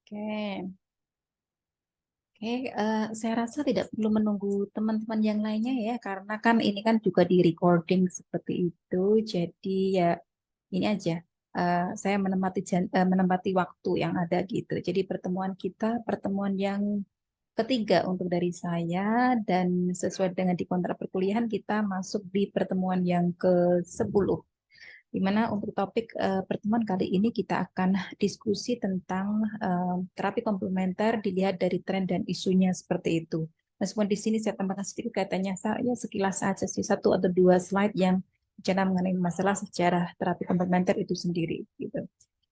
Oke, saya rasa tidak perlu menunggu teman-teman yang lainnya ya, karena kan ini kan juga di recording seperti itu. Jadi ya ini aja, saya menempati waktu yang ada gitu. Jadi pertemuan kita, pertemuan yang ketiga untuk dari saya, dan sesuai dengan di kontrak perkuliahan kita masuk di pertemuan yang ke-10. Di mana untuk topik pertemuan kali ini kita akan diskusi tentang terapi komplementer dilihat dari tren dan isunya seperti itu. Meskipun di sini saya tambahkan sedikit kaitannya saya sekilas saja sih, satu atau dua slide yang bicara mengenai masalah sejarah terapi komplementer itu sendiri gitu.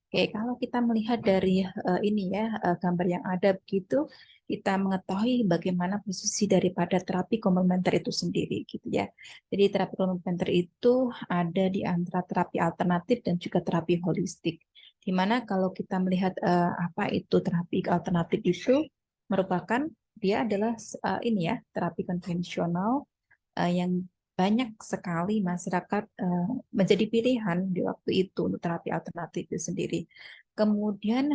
Oke, kalau kita melihat dari ini ya, gambar yang ada begitu, kita mengetahui bagaimana posisi daripada terapi komplementer itu sendiri gitu ya. Jadi terapi komplementer itu ada di antara terapi alternatif dan juga terapi holistik. Di mana kalau kita melihat apa itu terapi alternatif itu merupakan dia adalah ini ya, terapi konvensional yang banyak sekali masyarakat menjadi pilihan di waktu itu untuk terapi alternatif itu sendiri. Kemudian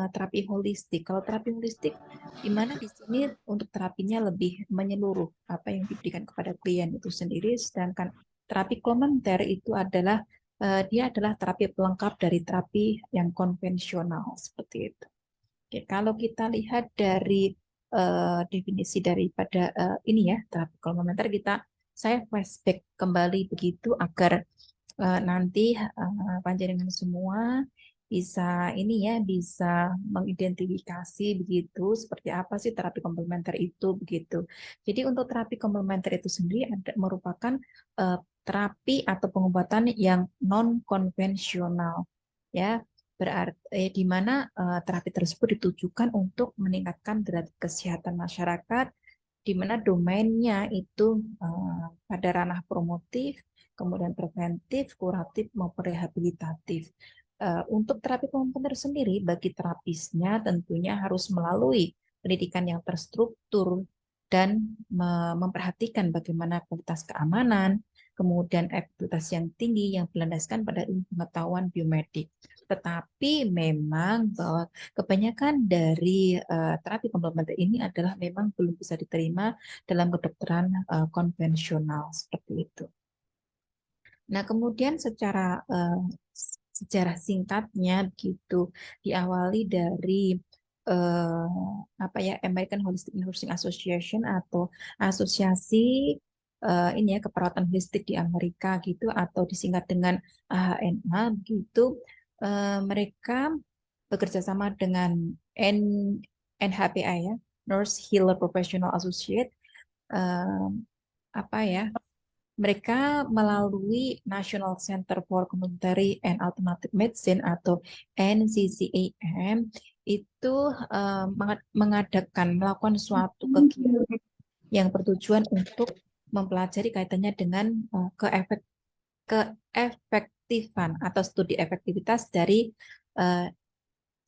terapi holistik. Kalau terapi holistik, di mana di sini untuk terapinya lebih menyeluruh apa yang diberikan kepada klien itu sendiri, sedangkan terapi komplementer itu adalah dia adalah terapi pelengkap dari terapi yang konvensional seperti itu. Oke, kalau kita lihat dari definisi daripada ini ya terapi komplementer, saya flashback kembali begitu agar nanti panjenengan semua bisa ini ya, bisa mengidentifikasi begitu seperti apa sih terapi komplementer itu begitu. Jadi untuk terapi komplementer itu sendiri merupakan eh, terapi atau pengobatan yang non konvensional ya, berarti di mana terapi tersebut ditujukan untuk meningkatkan derajat kesehatan masyarakat, di mana domainnya itu pada ranah promotif, kemudian preventif, kuratif, maupun rehabilitatif. Untuk terapi komplementer sendiri, bagi terapisnya tentunya harus melalui pendidikan yang terstruktur dan memperhatikan bagaimana kualitas keamanan, kemudian efektivitas yang tinggi yang berlandaskan pada ilmu pengetahuan biomedik. Tetapi memang bahwa kebanyakan dari terapi komplementer ini adalah memang belum bisa diterima dalam kedokteran konvensional seperti itu. Nah, kemudian sejarah singkatnya gitu diawali dari apa ya, American Holistic Nursing Association atau asosiasi ini ya keperawatan holistik di Amerika gitu, atau disingkat dengan AHNA gitu. Mereka bekerja sama dengan N NHPA ya, Nurse Healer Professional Associate, eh, apa ya, mereka melalui National Center for Complementary and Alternative Medicine atau NCCAM itu melakukan suatu kegiatan yang bertujuan untuk mempelajari kaitannya dengan keefektifan atau studi efektivitas dari eh,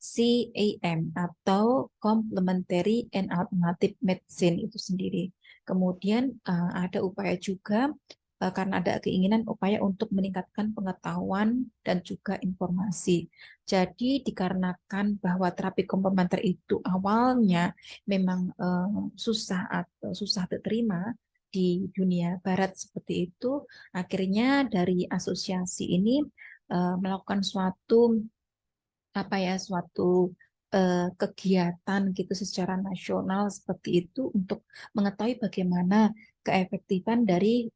CAM atau Complementary and Alternative Medicine itu sendiri. Kemudian ada upaya juga karena ada keinginan upaya untuk meningkatkan pengetahuan dan juga informasi. Jadi dikarenakan bahwa terapi komplementer itu awalnya memang susah atau susah diterima di dunia barat seperti itu, akhirnya dari asosiasi ini melakukan suatu kegiatan gitu secara nasional seperti itu untuk mengetahui bagaimana keefektifan dari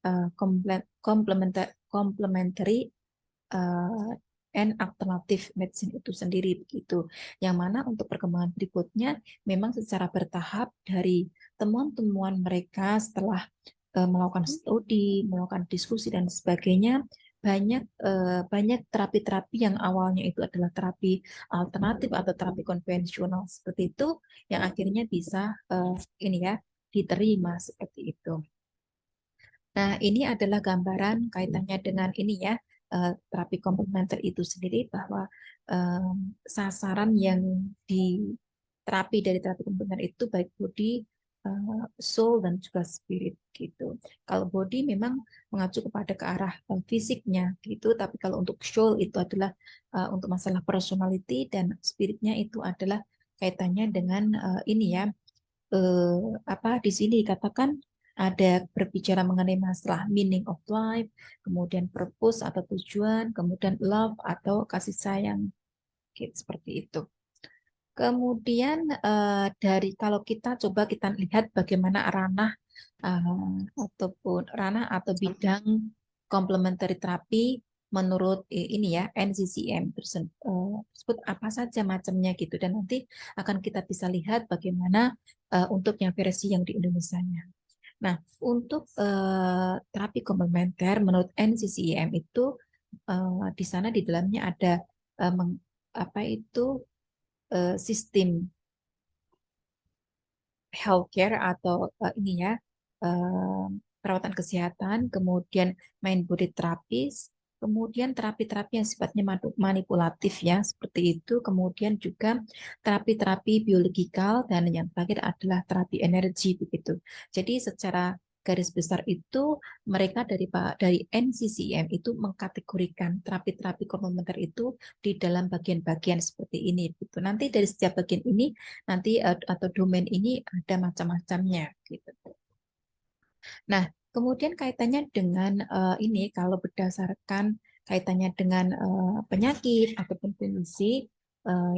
complementary uh, and alternative medicine itu sendiri begitu. Yang mana untuk perkembangan berikutnya memang secara bertahap dari temuan-temuan mereka setelah melakukan studi, melakukan diskusi dan sebagainya, banyak terapi-terapi yang awalnya itu adalah terapi alternatif atau terapi konvensional seperti itu yang akhirnya bisa ini ya diterima seperti itu. Nah, ini adalah gambaran kaitannya dengan ini ya, terapi komplementer itu sendiri, bahwa sasaran yang diterapi dari terapi komplementer itu baik body, soul, dan juga spirit gitu. Kalau body memang mengacu kepada ke arah fisiknya gitu, tapi kalau untuk soul itu adalah untuk masalah personality, dan spiritnya itu adalah kaitannya dengan ini ya, apa di sini dikatakan ada berbicara mengenai masalah meaning of life, kemudian purpose atau tujuan, kemudian love atau kasih sayang, gitu, seperti itu. Kemudian dari kalau kita coba kita lihat bagaimana ranah ataupun ranah atau bidang complementary terapi menurut ini ya NCCM tersebut apa saja macamnya gitu, dan nanti akan kita bisa lihat bagaimana untuk yang versi yang di Indonesianya. Nah, untuk terapi komplementer menurut NCCM itu di sana di dalamnya ada apa itu sistem healthcare atau ini ya eh, perawatan kesehatan, kemudian main body terapis, kemudian terapi-terapi yang sifatnya manipulatif ya seperti itu, kemudian juga terapi-terapi biologikal, dan yang terakhir adalah terapi energi begitu. Jadi secara garis besar itu mereka dari NCCM itu mengkategorikan terapi-terapi komplementer itu di dalam bagian-bagian seperti ini gitu. Nanti dari setiap bagian ini nanti atau domain ini ada macam-macamnya gitu. Nah, kemudian kaitannya dengan ini kalau berdasarkan kaitannya dengan penyakit ataupun kondisi,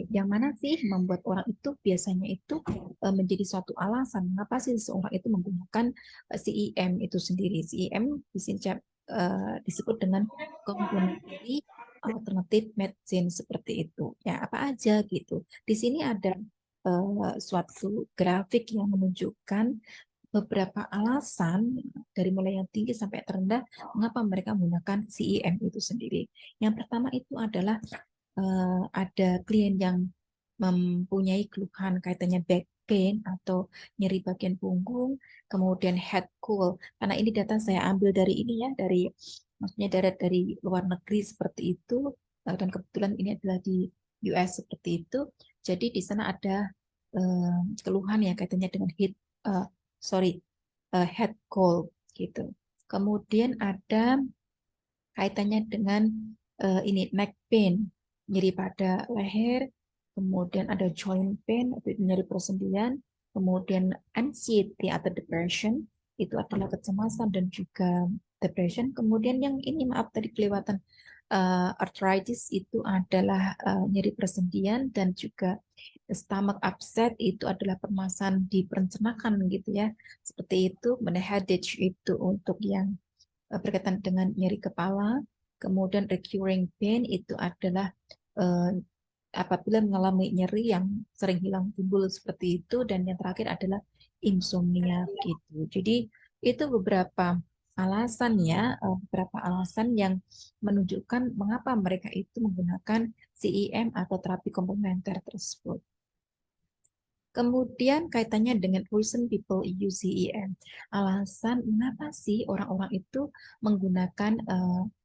yang mana sih membuat orang itu biasanya itu menjadi suatu alasan mengapa sih seseorang itu menggunakan CEM itu sendiri. CEM di sini disebut dengan complementary alternative medicine seperti itu. Ya, apa aja gitu. Di sini ada suatu grafik yang menunjukkan beberapa alasan dari mulai yang tinggi sampai terendah mengapa mereka menggunakan CEM itu sendiri. Yang pertama itu adalah ada klien yang mempunyai keluhan kaitannya back pain atau nyeri bagian punggung, kemudian head cold. Karena ini data saya ambil dari ini ya, dari maksudnya dari luar negeri seperti itu, dan kebetulan ini adalah di US seperti itu. Jadi di sana ada keluhan yang kaitannya dengan sorry, head cold gitu. Kemudian ada kaitannya dengan ini neck pain, nyeri pada leher, kemudian ada joint pain, atau nyeri persendian, kemudian anxiety atau depression, itu adalah kecemasan dan juga depression. Kemudian yang ini maaf tadi kelewatan, arthritis itu adalah nyeri persendian, dan juga stomach upset itu adalah permasalahan di pencernaan gitu ya. Seperti itu. Headache itu untuk yang berkaitan dengan nyeri kepala. Kemudian recurring pain itu adalah eh, apabila mengalami nyeri yang sering hilang timbul seperti itu. Dan yang terakhir adalah insomnia gitu. Jadi itu beberapa alasan yang menunjukkan mengapa mereka itu menggunakan CEM atau terapi komplementer tersebut. Kemudian kaitannya dengan reason people use CEM. Alasan mengapa sih orang-orang itu menggunakan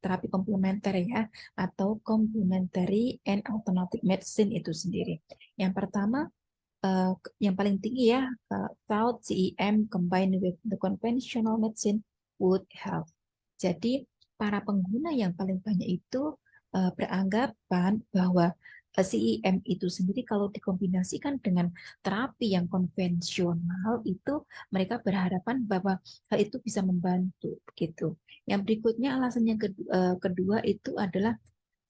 terapi komplementer ya, atau complementary and alternative medicine itu sendiri. Yang pertama, uh, yang paling tinggi ya, thought CEM combined with the conventional medicine would help. Jadi para pengguna yang paling banyak itu beranggapan bahwa CEM itu sendiri kalau dikombinasikan dengan terapi yang konvensional itu mereka berharapan bahwa hal itu bisa membantu gitu. Yang berikutnya alasan yang kedua itu adalah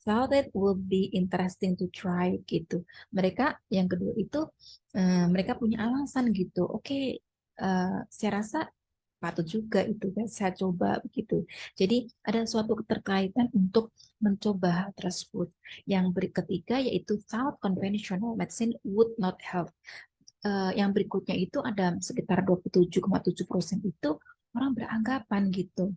thought it would be interesting to try gitu. Mereka yang kedua itu mereka punya alasan gitu. Oke, saya rasa patut juga itu kan saya coba begitu. Jadi ada suatu keterkaitan untuk mencoba hal tersebut. Yang ketiga yaitu thought conventional medicine would not help. Yang berikutnya itu ada sekitar 27,7% itu orang beranggapan gitu,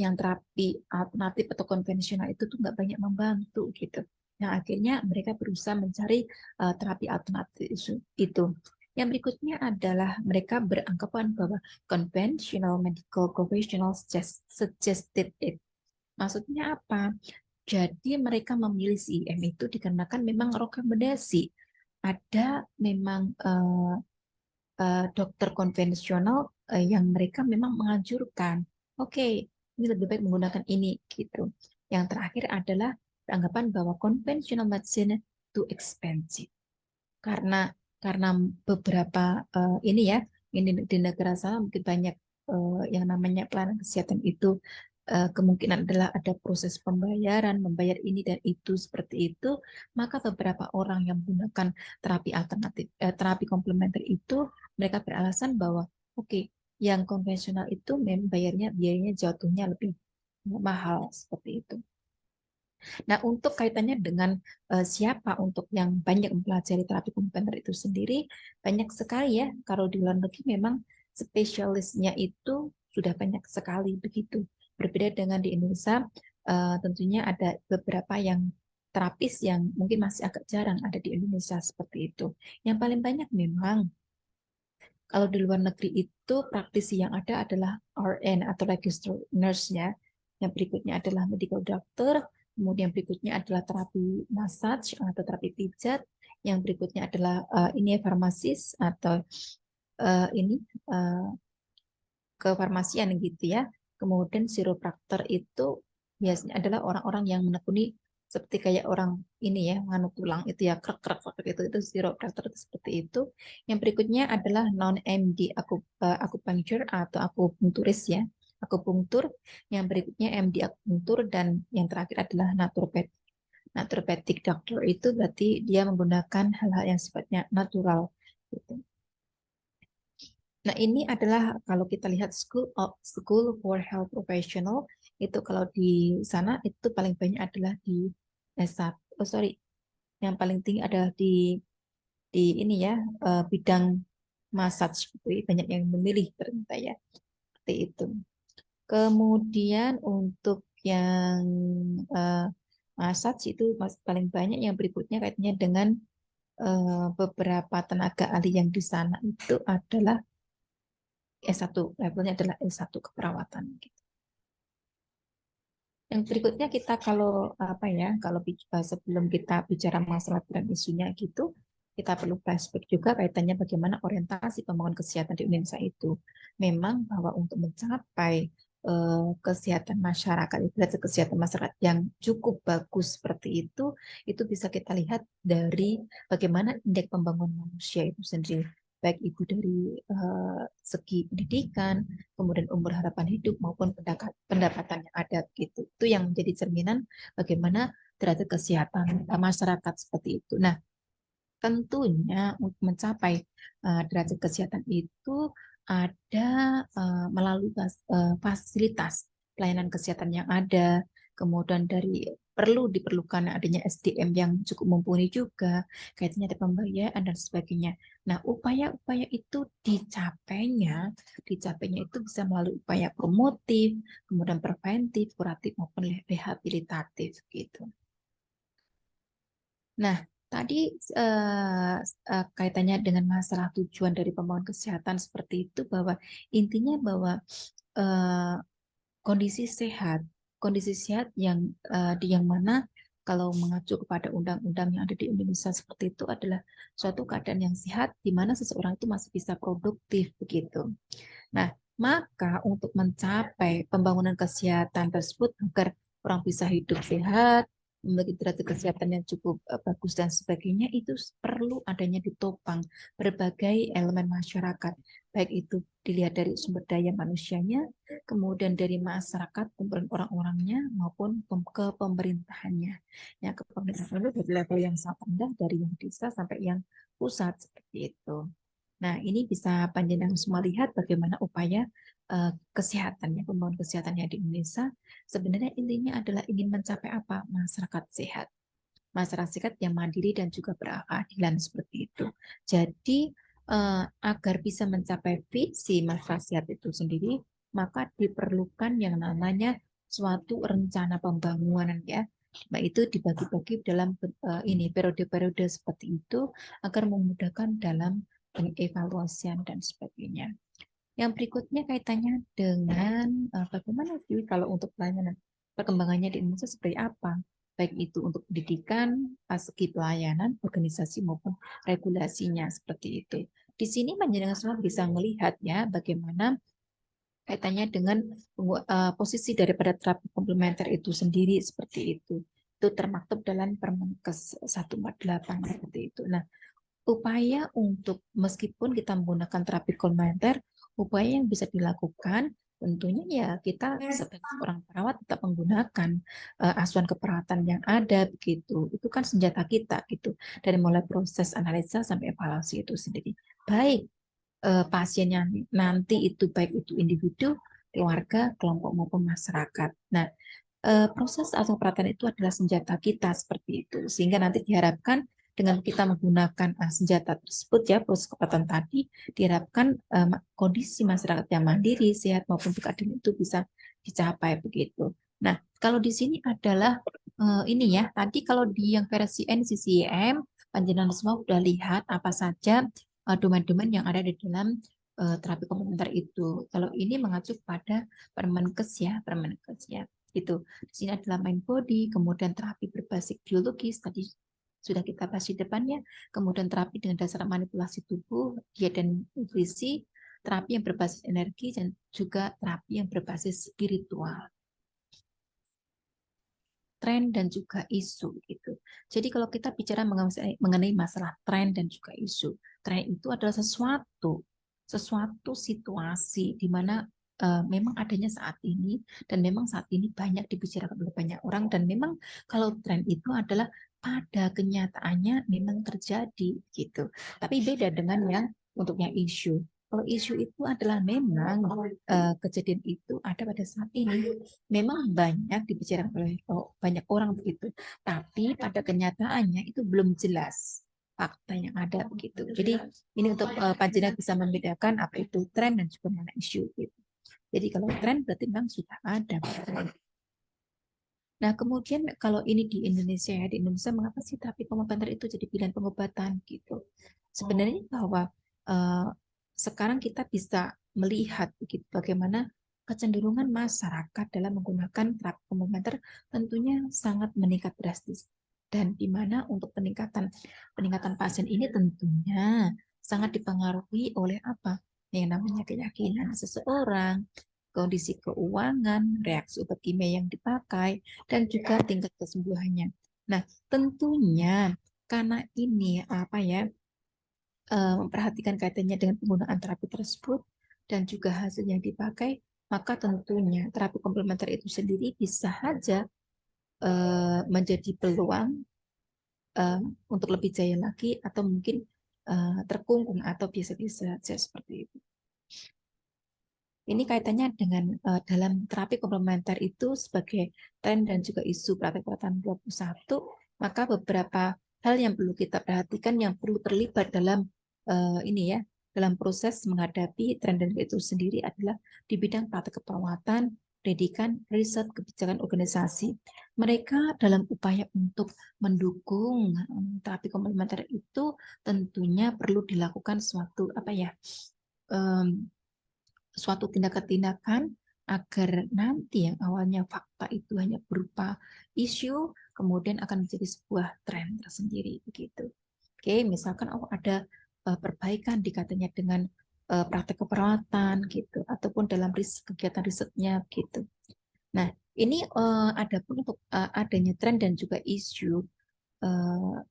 yang terapi alternatif atau konvensional itu tuh nggak banyak membantu gitu. Yang akhirnya mereka berusaha mencari terapi alternatif itu. Yang berikutnya adalah mereka beranggapan bahwa conventional medical professionals suggested it. Maksudnya apa? Jadi mereka memilih CIM itu dikarenakan memang rekomendasi. Ada memang dokter konvensional yang mereka memang menganjurkan. Oke, ini lebih baik menggunakan ini gitu. Yang terakhir adalah anggapan bahwa conventional medicine too expensive. karena karena beberapa ini ya, ini di negara sana mungkin banyak yang namanya pelayanan kesehatan itu kemungkinan adalah ada proses pembayaran, membayar ini dan itu seperti itu, maka beberapa orang yang menggunakan terapi alternatif, terapi komplementer itu mereka beralasan bahwa oke, yang konvensional itu membayarnya biayanya jatuhnya lebih mahal seperti itu. Nah, untuk kaitannya dengan siapa untuk yang banyak mempelajari terapi komplementer itu sendiri, banyak sekali ya. Kalau di luar negeri memang spesialisnya itu sudah banyak sekali begitu. Berbeda dengan di Indonesia, tentunya ada beberapa yang terapis yang mungkin masih agak jarang ada di Indonesia seperti itu. Yang paling banyak memang kalau di luar negeri itu praktisi yang ada adalah RN atau registered nurse-nya. Yang berikutnya adalah medical doctor, kemudian berikutnya adalah terapi massage atau terapi pijat, yang berikutnya adalah ini farmasis atau ini uh, kefarmasian gitu ya. Kemudian chiropraktor itu biasanya adalah orang-orang yang menekuni seperti kayak orang ini ya, nganu tulang itu ya, krek krek krek itu chiropraktor itu seperti itu. Yang berikutnya adalah non MD akupuncture atau akupunkturis ya, akupunktur. Yang berikutnya MD akupunktur dan yang terakhir adalah naturopath. Naturopathic doctor itu berarti dia menggunakan hal-hal yang sifatnya natural gitu. Nah, ini adalah kalau kita lihat School for Health Professional itu kalau di sana itu paling banyak adalah di S1. Oh, sorry, yang paling tinggi adalah di ini ya bidang massage gitu. Banyak yang memilih ternyata ya. Seperti itu. Kemudian untuk yang eh, massage itu paling banyak yang berikutnya kaitannya dengan beberapa tenaga ahli yang di sana itu adalah S1, levelnya adalah S1 keperawatan gitu. Yang berikutnya kita kalau apa ya, kalau sebelum kita bicara masalah dan isunya gitu, kita perlu flashback juga kaitannya bagaimana orientasi pembangunan kesehatan di Indonesia itu. Memang bahwa untuk mencapai kesehatan masyarakat, kesehatan masyarakat yang cukup bagus seperti itu bisa kita lihat dari bagaimana indeks pembangunan manusia itu sendiri, baik itu dari segi pendidikan, kemudian umur harapan hidup maupun pendapatan yang ada gitu. Itu yang menjadi cerminan bagaimana derajat kesehatan masyarakat seperti itu. Nah, tentunya untuk mencapai derajat kesehatan itu ada melalui fasilitas pelayanan kesehatan yang ada, kemudian dari diperlukan adanya SDM yang cukup mumpuni juga, kaitannya ada pembayaran dan sebagainya. Nah, upaya-upaya itu dicapainya itu bisa melalui upaya promotif, kemudian preventif, kuratif maupun rehabilitatif gitu. Nah, tadi kaitannya dengan masalah tujuan dari pembangunan kesehatan seperti itu bahwa intinya bahwa eh, kondisi sehat, kondisi sehat yang mana kalau mengacu kepada undang-undang yang ada di Indonesia seperti itu adalah suatu keadaan yang sehat di mana seseorang itu masih bisa produktif begitu. Nah, maka untuk mencapai pembangunan kesehatan tersebut agar orang bisa hidup sehat, memiliki derajat kesehatan yang cukup bagus dan sebagainya, itu perlu adanya ditopang berbagai elemen masyarakat, baik itu dilihat dari sumber daya manusianya, kemudian dari masyarakat, kumpulan orang-orangnya, maupun ke pemerintahannya. Ya, ke pemerintahan itu dari level yang sangat rendah, dari yang desa sampai yang pusat, seperti itu. Nah, ini bisa panjenengan semua lihat bagaimana upaya kesehatannya, pembangunan kesehatannya di Indonesia. Sebenarnya intinya adalah ingin mencapai apa? Masyarakat sehat. Masyarakat sehat yang mandiri dan juga berkeadilan seperti itu. Jadi, agar bisa mencapai visi masyarakat sehat itu sendiri, maka diperlukan yang namanya suatu rencana pembangunan ya. Nah, itu dibagi-bagi dalam ini periode-periode seperti itu agar memudahkan dalam pengevaluasian dan sebagainya. Yang berikutnya kaitannya dengan bagaimana sih kalau untuk pelayanan perkembangannya di Indonesia seperti apa? Baik itu untuk pendidikan, segi pelayanan, organisasi maupun regulasinya seperti itu. Di sini panjenengan semua bisa melihat ya bagaimana kaitannya dengan posisi daripada terapi komplementer itu sendiri seperti itu. Itu termaktub dalam Permenkes 148 seperti itu. Nah, upaya untuk meskipun kita menggunakan terapi komplementer, upaya yang bisa dilakukan tentunya ya kita sebagai seorang perawat tetap menggunakan asuhan keperawatan yang ada begitu. Itu kan senjata kita gitu. Dari mulai proses analisa sampai evaluasi itu sendiri. Baik pasiennya nanti itu baik itu individu, keluarga, kelompok maupun masyarakat. Nah, proses asuhan keperawatan itu adalah senjata kita seperti itu. Sehingga nanti diharapkan dengan kita menggunakan senjata tersebut ya proses keperawatan tadi diharapkan kondisi masyarakat yang mandiri, sehat maupun keadilan itu bisa dicapai begitu. Nah, kalau di sini adalah ini ya, tadi kalau di yang versi NCCM, panjenengan semua sudah lihat apa saja domain-domain yang ada di dalam terapi komplementer itu. Kalau ini mengacu pada Permenkes ya, Permenkes ya. Itu. Di sini adalah mind body, kemudian terapi berbasis biologis, tadi sudah kita bahas di depannya, kemudian terapi dengan dasar manipulasi tubuh, diet dan nutrisi, terapi yang berbasis energi, dan juga terapi yang berbasis spiritual. Tren dan juga isu gitu. Jadi kalau kita bicara mengenai masalah tren dan juga isu, tren itu adalah sesuatu situasi di mana memang adanya saat ini dan memang saat ini banyak dibicarakan oleh banyak orang dan memang kalau tren itu adalah pada kenyataannya memang terjadi gitu. Tapi beda dengan yang untuk yang isu. Kalau isu itu adalah memang kejadian itu ada pada saat ini memang banyak dibicarakan oleh banyak orang begitu, tapi pada kenyataannya itu belum jelas fakta yang ada begitu. Jadi ini untuk Panjina bisa membedakan apa itu tren dan juga mana isu gitu. Jadi kalau tren berarti memang sudah ada. Nah, kemudian kalau ini di Indonesia ya, di Indonesia mengapa sih terapi komplementer itu jadi pilihan pengobatan gitu? Sebenarnya bahwa eh, sekarang kita bisa melihat begitu bagaimana kecenderungan masyarakat dalam menggunakan terapi komplementer tentunya sangat meningkat drastis. Dan di mana untuk peningkatan peningkatan pasien ini tentunya sangat dipengaruhi oleh apa? Yang namanya keyakinan seseorang, kondisi keuangan, reaksi obat kimia yang dipakai, dan juga tingkat kesembuhannya. Nah, tentunya karena ini apa ya memperhatikan kaitannya dengan penggunaan terapi tersebut dan juga hasil yang dipakai, maka tentunya terapi komplementer itu sendiri bisa saja menjadi peluang untuk lebih jaya lagi atau mungkin terkungkung atau biasa-biasa saja seperti itu. Ini kaitannya dengan dalam terapi komplementer itu sebagai tren dan juga isu praktek kesehatan 21, maka beberapa hal yang perlu kita perhatikan yang perlu terlibat dalam ini ya, dalam proses menghadapi tren dan itu sendiri adalah di bidang praktek keperawatan, pendidikan, riset, kebijakan organisasi. Mereka dalam upaya untuk mendukung terapi komplementer itu tentunya perlu dilakukan suatu apa ya? Suatu tindakan-tindakan agar nanti yang awalnya fakta itu hanya berupa isu, kemudian akan menjadi sebuah tren tersendiri begitu. Oke, misalkan ada perbaikan dikatanya dengan praktek keperawatan gitu, ataupun dalam kegiatan risetnya gitu. Nah, ini ada pun untuk adanya tren dan juga isu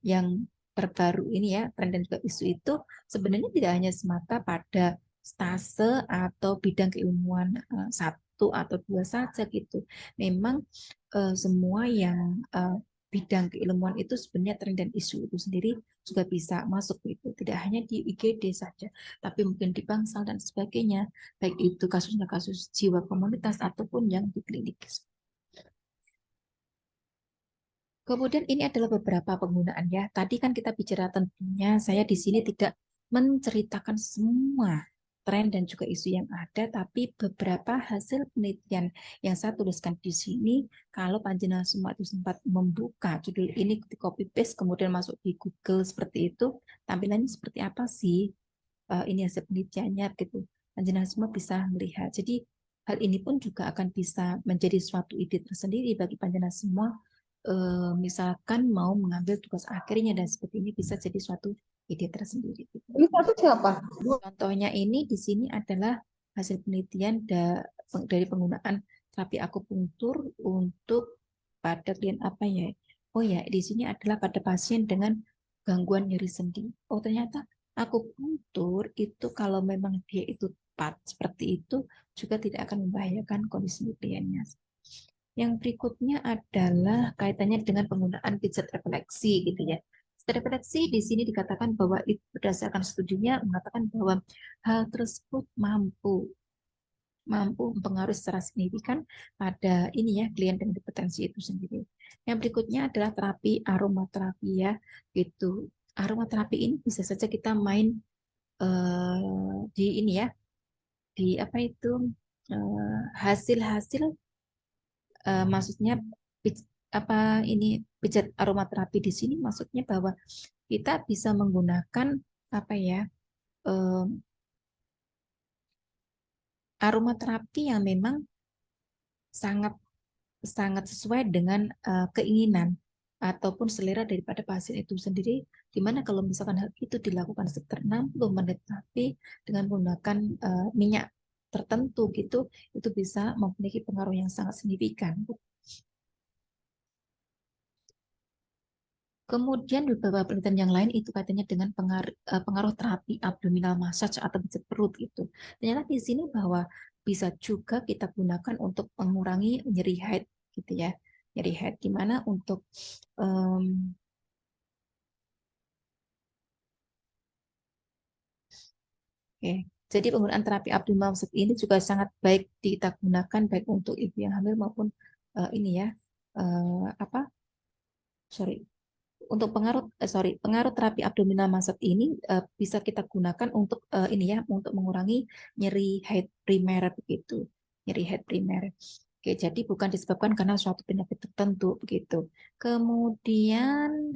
yang terbaru ini ya, tren dan juga isu itu sebenarnya tidak hanya semata pada stase atau bidang keilmuan satu atau dua saja gitu. Memang semua yang bidang keilmuan itu sebenarnya tren dan isu itu sendiri juga bisa masuk itu. Tidak hanya di IGD saja, tapi mungkin di bangsal dan sebagainya, baik itu kasusnya kasus jiwa komunitas ataupun yang di klinik. Kemudian ini adalah beberapa penggunaan ya. Tadi kan kita bicara tentunya saya di sini tidak menceritakan semua tren dan juga isu yang ada, tapi beberapa hasil penelitian yang saya tuliskan di sini, kalau panjenengan semua itu sempat membuka judul ini, di copy paste, kemudian masuk di Google seperti itu, tampilannya seperti apa sih? Ini hasil penelitiannya gitu. Panjenengan semua bisa melihat. Jadi hal ini pun juga akan bisa menjadi suatu ide tersendiri bagi panjenengan semua misalkan mau mengambil tugas akhirnya dan seperti ini bisa jadi suatu ide tersendiri. Ini satu siapa? Contohnya ini di sini adalah hasil penelitian dari penggunaan terapi akupunktur untuk pada klien apa ya? Oh ya, di sini adalah pada pasien dengan gangguan nyeri sendi. Oh ternyata akupunktur itu kalau memang dia itu tepat seperti itu juga tidak akan membahayakan kondisi kliennya. Yang berikutnya adalah kaitannya dengan penggunaan pijat refleksi gitu ya. Pijat refleksi di sini dikatakan bahwa itu berdasarkan studinya mengatakan bahwa hal tersebut mampu mempengaruhi secara signifikan pada ini ya klien dengan hipertensi itu sendiri. Yang berikutnya adalah terapi aromaterapi ya, gitu. Aromaterapi ini bisa saja kita main di ini ya, di apa itu hasil-hasil maksudnya apa ini pijat aromaterapi di sini maksudnya bahwa kita bisa menggunakan apa ya eh, aromaterapi yang memang sangat sangat sesuai dengan keinginan ataupun selera daripada pasien itu sendiri. Dimana kalau misalkan hal itu dilakukan sekitar 60 menit tapi dengan menggunakan minyak tertentu gitu, itu bisa memiliki pengaruh yang sangat signifikan. Kemudian beberapa penelitian yang lain itu katanya dengan pengaruh terapi abdominal massage atau pijat perut itu. Ternyata di sini bahwa bisa juga kita gunakan untuk mengurangi nyeri head gitu ya. Nyeri head gimana untuk oke. Jadi penggunaan terapi abdominal massage ini juga sangat baik kita gunakan baik untuk ibu yang hamil maupun ini ya apa sorry untuk pengaruh terapi abdominal massage ini bisa kita gunakan untuk ini ya untuk mengurangi nyeri head primer begitu. Nyeri head primer. Oke, jadi bukan disebabkan karena suatu penyakit tertentu begitu. Kemudian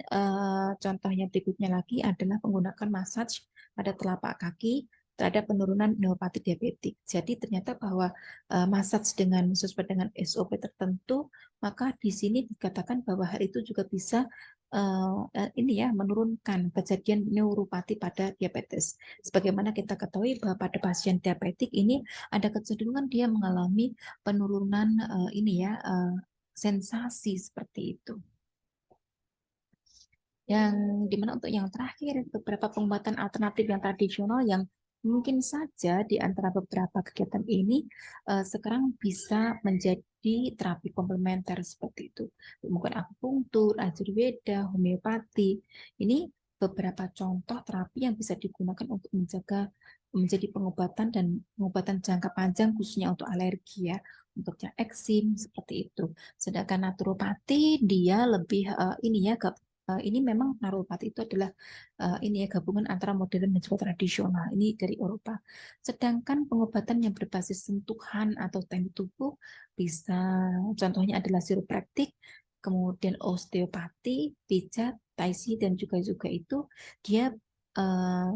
contohnya berikutnya lagi adalah menggunakan massage pada telapak kaki terhadap penurunan neuropati diabetik. Jadi ternyata bahwa massage sesuai dengan SOP tertentu, maka di sini dikatakan bahwa hal itu juga bisa ini ya menurunkan kejadian neuropati pada diabetes. Sebagaimana kita ketahui bahwa pada pasien diabetik ini ada kecenderungan dia mengalami penurunan ini ya sensasi seperti itu. Yang dimana untuk yang terakhir beberapa pengobatan alternatif yang tradisional yang mungkin saja di antara beberapa kegiatan ini sekarang bisa menjadi terapi komplementer seperti itu. Mungkin akupunktur, ayurveda, homeopati. Ini beberapa contoh terapi yang bisa digunakan untuk menjadi pengobatan dan pengobatan jangka panjang khususnya untuk alergi ya, untuk eksim seperti itu. Sedangkan naturopati dia lebih ini ya ini memang naropati itu adalah ini ya gabungan antara modern dan juga tradisional. Ini dari Eropa. Sedangkan pengobatan yang berbasis sentuhan atau teknik tubuh bisa contohnya adalah chiropractic, kemudian osteopati, pijat, tai chi dan juga itu dia eh,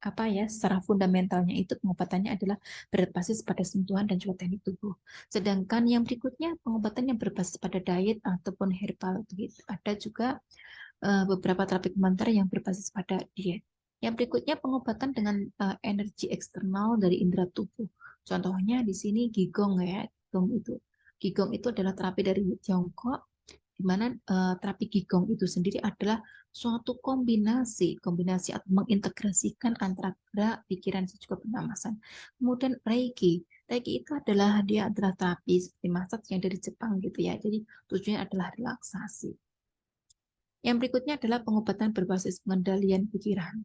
apa ya secara fundamentalnya itu pengobatannya adalah berbasis pada sentuhan dan juga teknik tubuh. Sedangkan yang berikutnya pengobatan yang berbasis pada diet ataupun herbal begitu. Ada juga beberapa terapi komplementer yang berbasis pada diet. Yang berikutnya pengobatan dengan energi eksternal dari indera tubuh. Contohnya di sini Qigong ya. Qigong itu adalah terapi dari Tiongkok di mana terapi Qigong itu sendiri adalah suatu kombinasi atau mengintegrasikan antara gerak, pikiran, dan juga pernapasan. Kemudian Reiki itu adalah terapi seperti massage yang dari Jepang gitu ya. Jadi tujuannya adalah relaksasi. Yang berikutnya adalah pengobatan berbasis pengendalian pikiran,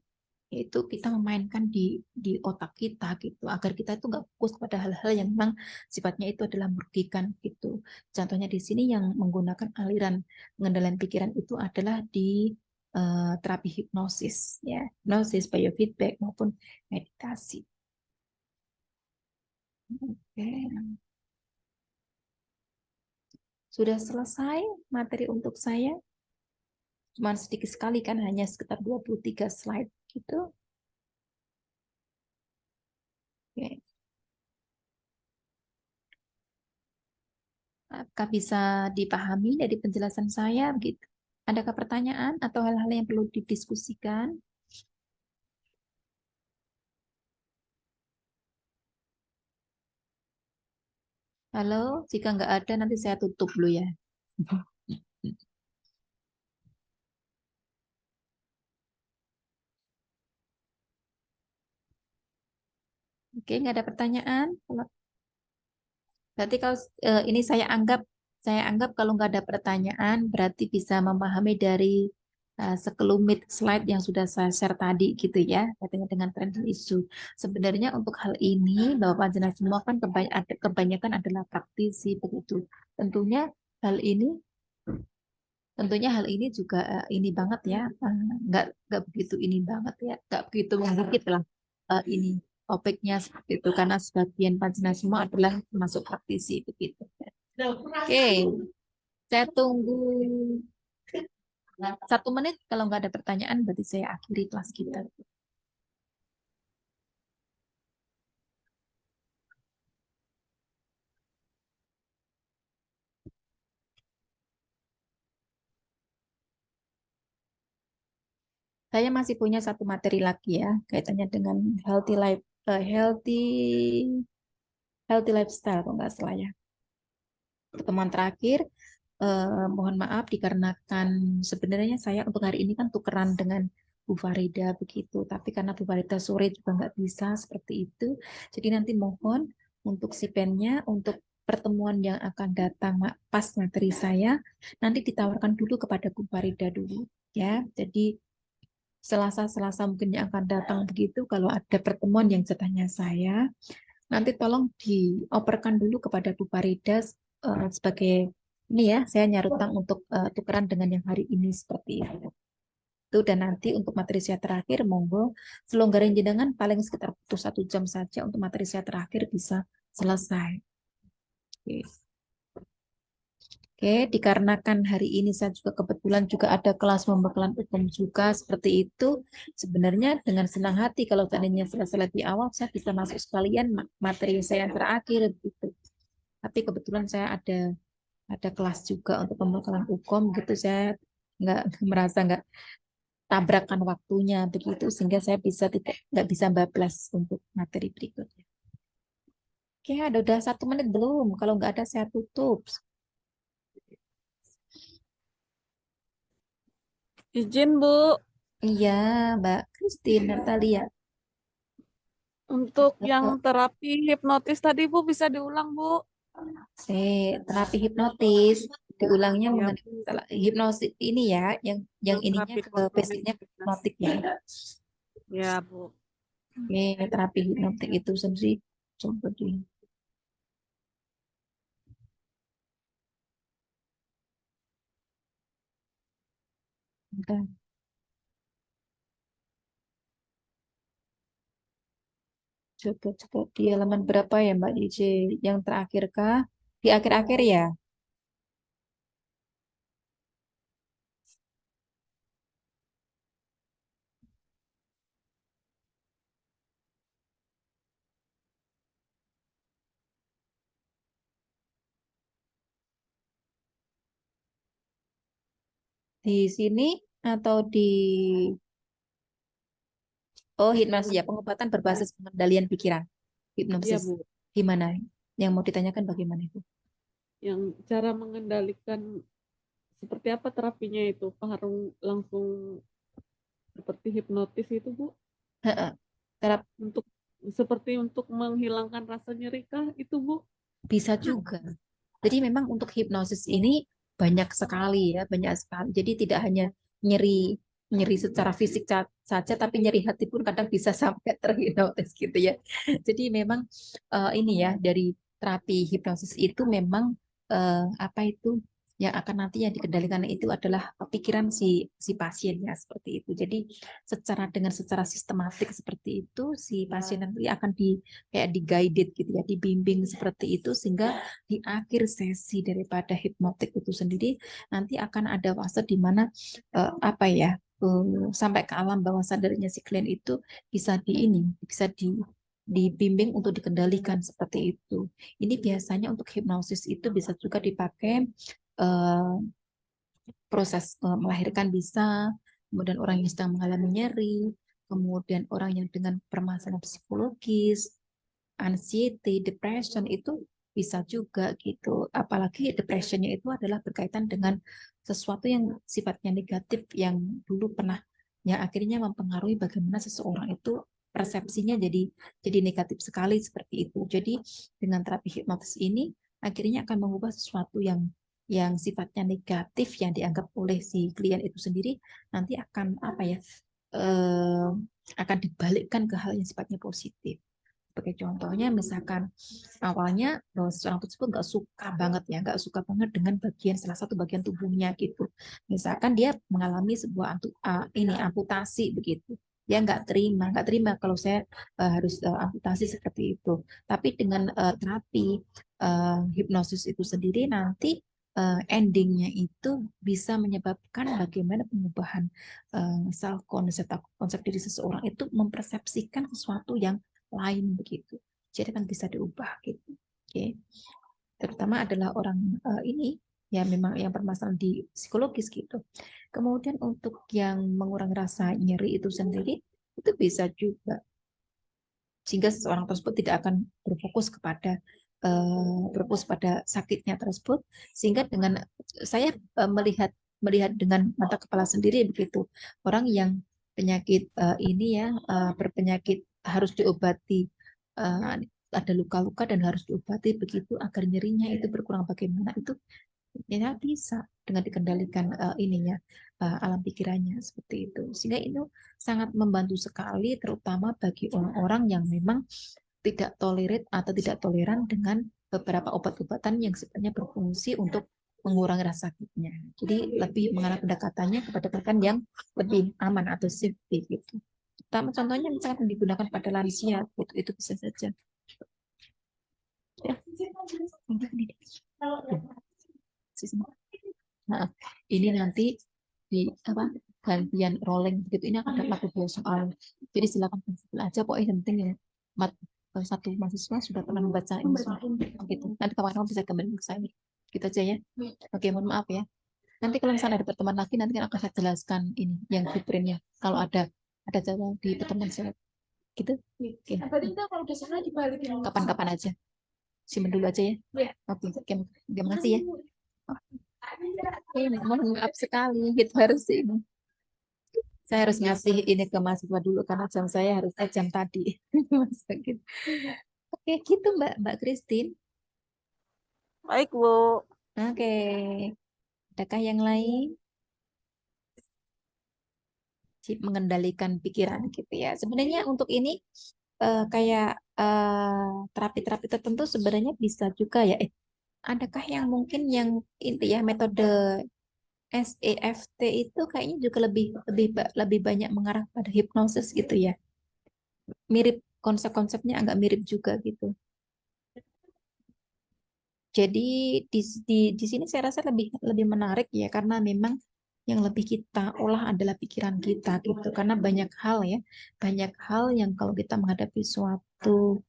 yaitu kita memainkan di otak kita gitu, agar kita itu nggak fokus pada hal-hal yang memang sifatnya itu adalah merugikan gitu. Contohnya di sini yang menggunakan aliran pengendalian pikiran itu adalah di terapi hipnosis, ya, hipnosis, biofeedback maupun meditasi. Oke, sudah selesai materi untuk saya. Cuma sedikit sekali kan, hanya sekitar 23 slide gitu. Oke. Apakah bisa dipahami dari penjelasan saya begitu? Adakah pertanyaan atau hal-hal yang perlu didiskusikan? Halo, jika nggak ada nanti saya tutup dulu ya. Oke, nggak ada pertanyaan? Berarti kalau ini saya anggap kalau nggak ada pertanyaan berarti bisa memahami dari sekelumit slide yang sudah saya share tadi gitu ya, katanya dengan trending issue. Sebenarnya untuk hal ini Bapak Panjenengan semua kan kebanyakan adalah praktisi begitu. Tentunya hal ini tentunya hal ini juga ini banget ya, nggak begitu ini banget ya, nggak begitu menggigit lah ini topiknya seperti itu karena sebagian panjenengan semua adalah masuk praktisi begitu. Oke, saya tunggu 1 menit. Kalau nggak ada pertanyaan, berarti saya akhiri kelas kita. Saya masih punya satu materi lagi ya, kaitannya dengan healthy life, healthy lifestyle, kalau nggak salah ya. Pertemuan terakhir, mohon maaf dikarenakan sebenarnya saya untuk hari ini kan tukeran dengan Bu Farida begitu, tapi karena Bu Farida sore juga nggak bisa seperti itu, jadi nanti mohon untuk si pennya untuk pertemuan yang akan datang pas materi saya nanti ditawarkan dulu kepada Bu Farida dulu ya. Jadi Selasa-Selasa mungkin yang akan datang begitu, kalau ada pertemuan yang jatahnya saya, nanti tolong dioperkan dulu kepada Bu Farida sebagai ini ya, saya nyarutang untuk tukeran dengan yang hari ini seperti itu. Dan nanti untuk materi saya terakhir, monggo selonggaran jenengan paling sekitar butuh 1 jam saja untuk materi saya terakhir bisa selesai. Oke. Oke, dikarenakan hari ini saya juga kebetulan juga ada kelas pembekalan hukum juga seperti itu. Sebenarnya dengan senang hati kalau tadinya selesai lebih awal, saya bisa masuk sekalian materi saya yang terakhir gitu. Tapi kebetulan saya ada kelas juga untuk pembekalan hukum gitu. Saya nggak merasa nggak tabrakan waktunya begitu sehingga saya bisa tidak nggak bisa bablas untuk materi berikutnya. Oke, ada udah 1 menit belum? Kalau nggak ada saya tutup. Izin Bu, Iya, Mbak Christine Natalia. untuk yang terapi hipnotis tadi Bu bisa diulang Bu? Terapi hipnotis diulangnya Ya mengenai Bu, masalah hipnosis ini ya, yang yang ininya terapi ke hipnotis. basicnya hipnotik ya. Ya Bu. Oke, terapi hipnotik itu sendiri coba di bentar, coba di halaman berapa ya Mbak DJ? Yang terakhir kah? Di akhir-akhir ya? Di sini atau di hipnosis ya, pengobatan berbasis pengendalian pikiran. Iya Hipnosis. Bu, Gimana? Yang mau ditanyakan bagaimana itu? yang cara mengendalikan seperti apa terapinya itu? Apa harus langsung seperti hipnotis itu Bu? Terap Untuk seperti untuk menghilangkan rasa nyeri kah itu Bu? bisa juga. Jadi memang untuk hipnosis ini banyak sekali ya, banyak sekali. Jadi tidak hanya nyeri nyeri secara fisik saja, tapi nyeri hati pun kadang bisa sampai terhipnotis gitu ya. Jadi memang ini ya dari terapi hipnosis itu memang apa itu yang akan nanti yang dikendalikan itu adalah pikiran si pasiennya seperti itu. Jadi secara sistematik seperti itu si pasien nanti akan kayak di guided gitu ya, dibimbing seperti itu sehingga di akhir sesi daripada hipnotik itu sendiri nanti akan ada fase di mana apa ya sampai ke alam bawah sadarnya si klien itu bisa dibimbing untuk dikendalikan seperti itu. Ini biasanya untuk hipnosis itu bisa juga dipakai eh, proses melahirkan bisa, kemudian orang yang sedang mengalami nyeri, kemudian orang yang dengan permasalahan psikologis, anxiety, depression itu bisa juga gitu. Apalagi depressionnya itu adalah berkaitan dengan sesuatu yang sifatnya negatif yang dulu pernah yang akhirnya mempengaruhi bagaimana seseorang itu persepsinya jadi negatif sekali seperti itu. Jadi dengan terapi hipnotis ini akhirnya akan mengubah sesuatu yang sifatnya negatif yang dianggap oleh si klien itu sendiri nanti akan apa ya eh, akan dibalikkan ke hal yang sifatnya positif. Sebagai contohnya, misalkan awalnya seorang tersebut nggak suka banget ya, nggak suka banget dengan salah satu bagian tubuhnya gitu. Misalkan dia mengalami sebuah ini amputasi begitu, dia nggak terima kalau saya harus amputasi seperti itu. Tapi dengan terapi hipnosis itu sendiri nanti endingnya itu bisa menyebabkan bagaimana pengubahan self konsep diri seseorang itu mempersepsikan sesuatu yang lain begitu. Jadi kan bisa diubah gitu. Oke. Terutama adalah orang ini ya memang yang permasalahan di psikologis gitu. Kemudian untuk yang mengurangi rasa nyeri itu sendiri itu bisa juga sehingga seseorang tersebut tidak akan berfokus pada sakitnya tersebut sehingga dengan saya melihat melihat dengan mata kepala sendiri begitu orang yang penyakit ini ya berpenyakit harus diobati uh, ada luka-luka dan harus diobati begitu agar nyerinya itu berkurang bagaimana itu ya bisa dengan dikendalikan ininya alam pikirannya seperti itu sehingga itu sangat membantu sekali terutama bagi orang-orang yang memang tidak tolerate atau tidak toleran dengan beberapa obat-obatan yang sebenarnya berfungsi untuk mengurangi rasa sakitnya. Jadi lebih mengarah pendekatannya kepada pendekatan yang lebih aman atau safety gitu. Pertama contohnya misalkan digunakan pada lansia, itu bisa saja. Ya. Nah, ini nanti di apa gantian rolling begitu ini akan dapat 2 soal. Jadi silakan pensil aja pokoknya yang penting ya mat satu mahasiswa sudah pernah membaca ini semua gitu. Nanti kawan-kawan bisa kembali ke saya. Gitu aja ya. Oke, mohon maaf ya. Nanti kalau misalnya ada pertemuan lagi nanti akan saya jelaskan ini yang blueprintnya. Kalau ada jadwal di pertemuan saya gitu. Oke. Kalau udah sana dibalikin. Kapan-kapan aja. Simpen dulu aja ya. Oke, terima kasih ya. Ini mohon maaf sekali gitu harus ini. Saya harus ngasih ini ke mahasiswa dulu karena jam saya harusnya jam tadi. Oke, gitu Mbak Christine. Baik, Bu. Oke, adakah yang lain? Mengendalikan pikiran gitu ya. Sebenarnya untuk ini kayak terapi-terapi tertentu sebenarnya bisa juga ya. Adakah yang mungkin yang itu ya metode SEFT itu kayaknya juga lebih banyak mengarah pada hipnosis gitu ya. Mirip konsep-konsepnya agak mirip juga gitu. Jadi di sini saya rasa lebih lebih menarik ya karena memang yang lebih kita olah adalah pikiran kita gitu. Karena banyak hal yang kalau kita menghadapi suatu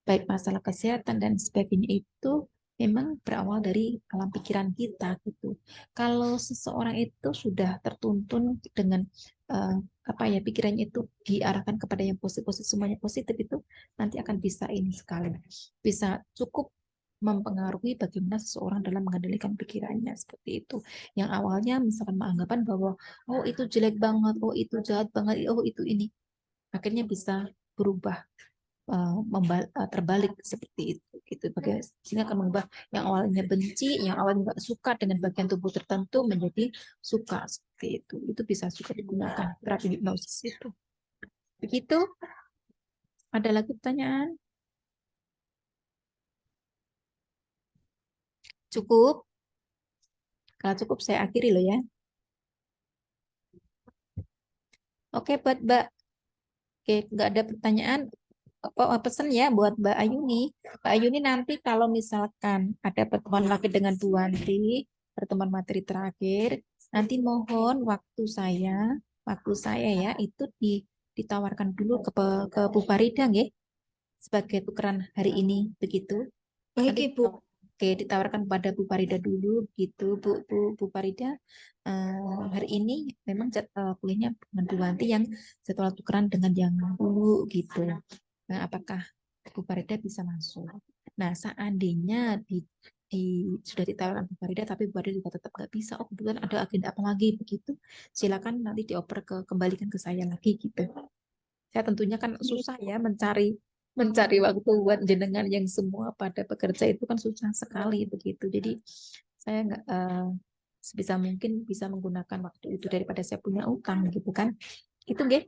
baik masalah kesehatan dan sebagainya itu memang berawal dari alam pikiran kita gitu. Kalau seseorang itu sudah tertuntun dengan eh, apa ya pikirannya itu diarahkan kepada yang positif, semuanya positif itu nanti akan bisa ini sekali bisa cukup mempengaruhi bagaimana seseorang dalam mengendalikan pikirannya seperti itu. Yang awalnya misalkan anggapan bahwa oh itu jelek banget, oh itu jahat banget, oh itu ini akhirnya bisa berubah terbalik seperti itu gitu sehingga akan mengubah yang awalnya benci yang awalnya nggak suka dengan bagian tubuh tertentu menjadi suka seperti itu bisa juga digunakan terapi hipnosis itu begitu ada lagi pertanyaan cukup kalau cukup saya akhiri loh ya oke buat Mbak oke nggak ada pertanyaan apa pesan ya buat Mbak Ayuni. Mbak Ayuni nanti kalau misalkan ada pertemuan lagi dengan Bu Wanti, pertemuan materi terakhir, nanti mohon waktu saya ya itu ditawarkan dulu ke Bu Farida ya, sebagai tukeran hari ini begitu. Baik, Nanti Ibu. oke ditawarkan pada Bu Farida dulu gitu Bu Farida hari ini memang jadwal kuliahnya dengan Bu Wanti yang jadwal tukeran dengan yang dulu gitu. Nah, apakah Bu Farida bisa masuk? Nah, seandainya di sudah ditawarkan Bu Farida, tapi Bu Farida juga tetap nggak bisa. Oh, kebetulan ada agenda apa lagi begitu? Silakan nanti kembalikan ke saya lagi gitu. Saya tentunya kan susah ya mencari waktu buat jenengan yang semua pada bekerja itu kan susah sekali begitu. Jadi saya nggak sebisa mungkin bisa menggunakan waktu itu daripada saya punya utang gitu kan. Itu nggih.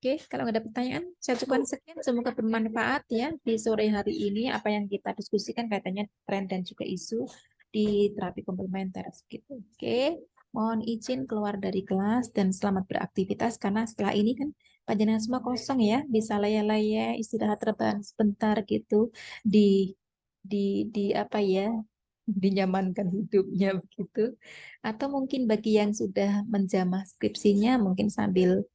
Oke, kalau nggak ada pertanyaan, saya cukupkan sekian. Semoga bermanfaat ya di sore hari ini apa yang kita diskusikan kaitannya tren dan juga isu di terapi komplementer gitu. Oke, mohon izin keluar dari kelas dan selamat beraktivitas karena setelah ini kan panjenengan semua kosong ya, bisa laya-laya istirahat rebahan sebentar gitu di apa ya, dinyamankan hidupnya begitu. Atau mungkin bagi yang sudah menjamah skripsinya mungkin sambil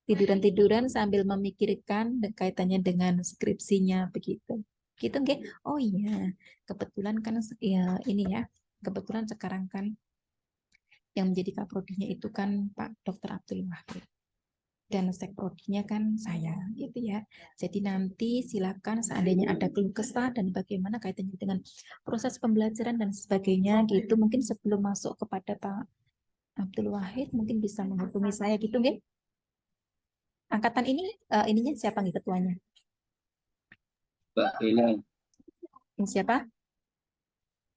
tiduran-tiduran sambil memikirkan kaitannya dengan skripsinya begitu. Gitu nggih. Oh iya, kebetulan kan ya ini ya, kebetulan sekarang kan yang menjadi kaprodinya itu kan Pak Dr. Abdul Wahid dan sekprodinya kan saya gitu ya. Jadi nanti silakan seandainya ada keluh kesah dan bagaimana kaitannya dengan proses pembelajaran dan sebagainya gitu mungkin sebelum masuk kepada Pak Abdul Wahid mungkin bisa menghubungi saya gitu nggih. Angkatan ini ininya siapa nih ketuanya? Mbak Bella. Ini siapa?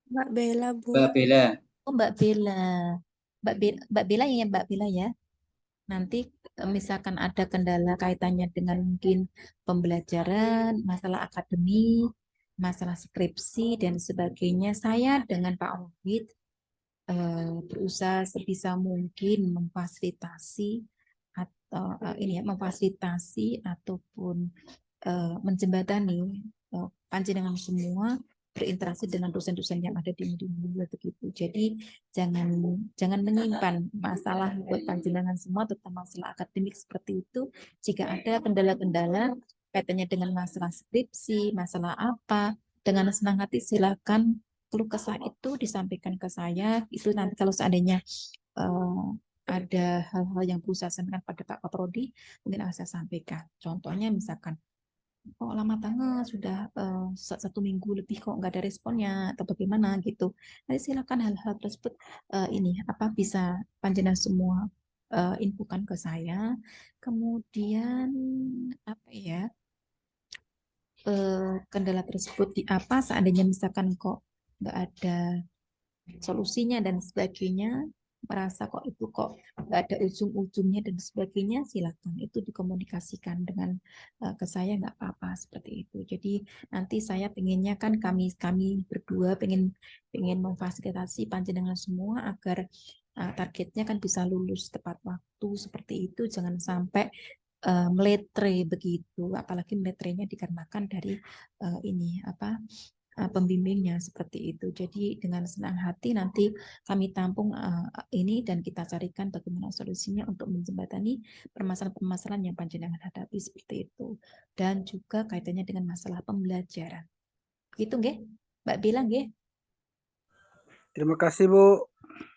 Mbak Bella, Bu. Mbak Bella. Oh, Mbak Bella. Mbak Bella ya, Mbak Bella ya. Nanti misalkan ada kendala kaitannya dengan mungkin pembelajaran, masalah akademik, masalah skripsi dan sebagainya, saya dengan Pak Wahid berusaha sebisa mungkin memfasilitasi atau ini ya memfasilitasi ataupun menjembatani panjenengan semua berinteraksi dengan dosen-dosen yang ada di Mulia begitu. Jadi jangan menyimpan masalah buat panjenengan semua, terutama masalah akademik seperti itu. Jika ada kendala-kendala kaitannya dengan masalah skripsi, masalah apa, dengan senang hati silakan keluh kesah itu disampaikan ke saya. Itu nanti kalau seandainya ada hal-hal yang perlu saya sampaikan pada Pak Kaprodi, mungkin akan saya sampaikan. Contohnya misalkan kok lama banget sudah 1 minggu lebih kok nggak ada responnya atau bagaimana gitu. Nanti silakan hal-hal tersebut ini apa bisa panjenengan semua infokan ke saya. Kemudian apa ya kendala tersebut di apa seandainya misalkan kok nggak ada solusinya dan sebagainya merasa kok itu kok nggak ada ujung-ujungnya dan sebagainya silakan itu dikomunikasikan dengan ke saya nggak apa-apa seperti itu. Jadi nanti saya pengennya kan kami berdua pengen memfasilitasi panjenengan semua agar targetnya kan bisa lulus tepat waktu seperti itu, jangan sampai meletre begitu, apalagi meletrenya dikarenakan dari ini apa pembimbingnya seperti itu. Jadi dengan senang hati nanti kami tampung ini dan kita carikan bagaimana solusinya untuk menjembatani permasalahan-permasalahan yang panjenengan hadapi seperti itu. Dan juga kaitannya dengan masalah pembelajaran. Gitu nggih? Mbak bilang nggih? Terima kasih, Bu.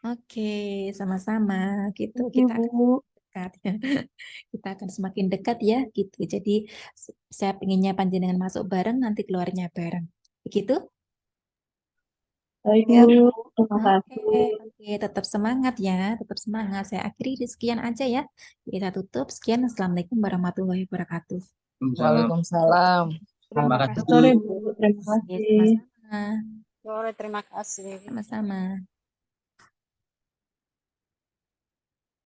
Oke, sama-sama gitu. Thank you, Bu. Dekat ya. Kita akan semakin dekat ya gitu. Jadi saya pengennya panjenengan masuk bareng nanti keluarnya bareng. Begitu? Baik, Ya, Bu. Bu. Terima Oke, kasih. oke, tetap semangat ya, tetap semangat. Saya akhiri di sekian aja ya. Kita tutup. Sekian. Assalamualaikum warahmatullahi wabarakatuh. Waalaikumsalam. Terima Selamat kasih. sore, Bu. Terima Oke, kasih. sama-sama. Sore, terima kasih. Sama-sama.